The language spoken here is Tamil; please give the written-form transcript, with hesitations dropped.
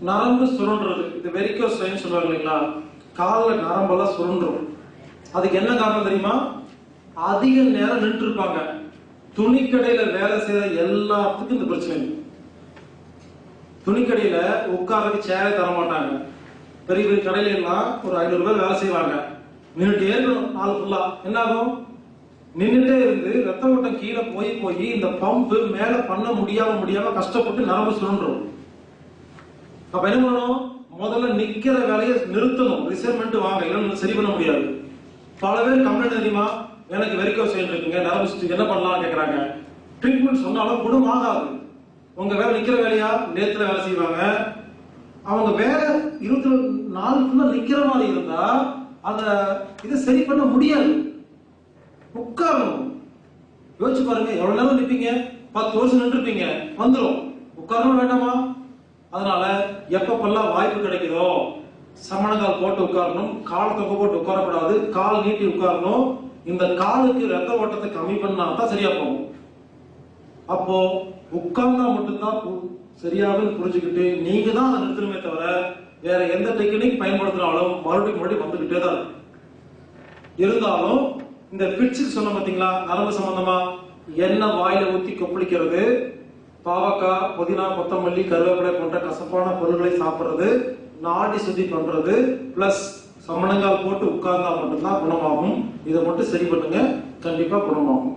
நரம்பு சுருண்டுறது, இது வெரிகோஸ் வெயின் சொல்லுவாங்க இல்லைங்களா, காலில் நரம்பெல்லாம் சுருண்டுரும். அதுக்கு என்ன காரணம் தெரியுமா? அதிக நேரம் நின்று இருப்பாங்க. துணிக்கடையில வேலை செய்யற எல்லாத்துக்கும் இந்த பிரச்சனை. துணிக்கடையில உட்கார்றதுக்கு சேரை தர மாட்டாங்க. பெரிய பெரிய கடையில எல்லாம் ஒரு 500 பேர் வேலை செய்வாங்க. நின்றுட்டே இருக்கணும் நாள் ஃபுல்லா. என்ன ஆகும்? நின்றுட்டே இருந்து ரத்த ஓட்டம் கீழே போய் போய் இந்த பம்பு மேல பண்ண முடியாம கஷ்டப்பட்டு நரம்பு சுருண்டுரும். அப்ப என்ன பண்ணணும்? முதல்ல நிக்கிற வேலையை நிறுத்தணும், ரிசர்மெண்ட் வாங்க, இல்லைன்னு சரி பண்ண முடியாது. பல பேர் கம்ப்ளைண்ட் தெரியுமா, எனக்கு வெரிகோஸ் வெயின் இருக்குங்க, நரம்பு சுத்தி என்ன பண்ணலாம் கேட்கறாங்க. ட்ரீட்மெண்ட் சொன்னாலும் குணம் ஆகாது. உங்க வேலை நிக்கிற வேலையா, நேரத்துல வேலை செய்வாங்க. அவங்க வேலை 24 நிக்கிற மாதிரி இருந்தா அத இதை சரி பண்ண முடியாது. உட்காரணும். யோசிச்சு பாருங்க, எவ்வளவு நேரம் நிப்பீங்க? 10 வருஷம் நின்றுப்பீங்க, வந்துடும். உட்காரணும் வேண்டாமா? அதனால எப்பப்பெல்லாம் வாய்ப்பு கிடைக்குதோ சமணங்கால் போட்டு உட்காரணும். கால் தொகை போட்டு உட்காரக்கூடாது, கால் நீட்டி உட்காரணும். இந்த காலுக்கு ரத்த ஓட்டத்தை கம்மி பண்ணா தான் சரியா போகும். அப்போ உட்கார்ந்தா மட்டும்தான் சரியாகும் புரிஞ்சுக்கிட்டு நீங்க தான் அதை நிறுத்தணுமே தவிர வேற எந்த டெக்னிக் பயன்படுத்தினாலும் மறுபடியும் வந்துகிட்டே தான் இருந்தாலும் இந்த பிட்சுக்கு சொன்ன பாத்தீங்களா, நரம்பு சம்பந்தமா எண்ணெய் வாயில ஊத்தி கொப்பளிக்கிறது, பாவக்காய், புதினா, கொத்தமல்லி, கருவேப்பிலை போன்ற கசப்பான பொருட்களை சாப்பிடுறது, நாடி சுத்தி பண்றது, பிளஸ் சமணங்கால் போட்டு உட்கார்ந்தா மட்டும்தான் குணமாகும். இதை மட்டும் சரி பண்ணுங்க, கண்டிப்பா குணமாகும்.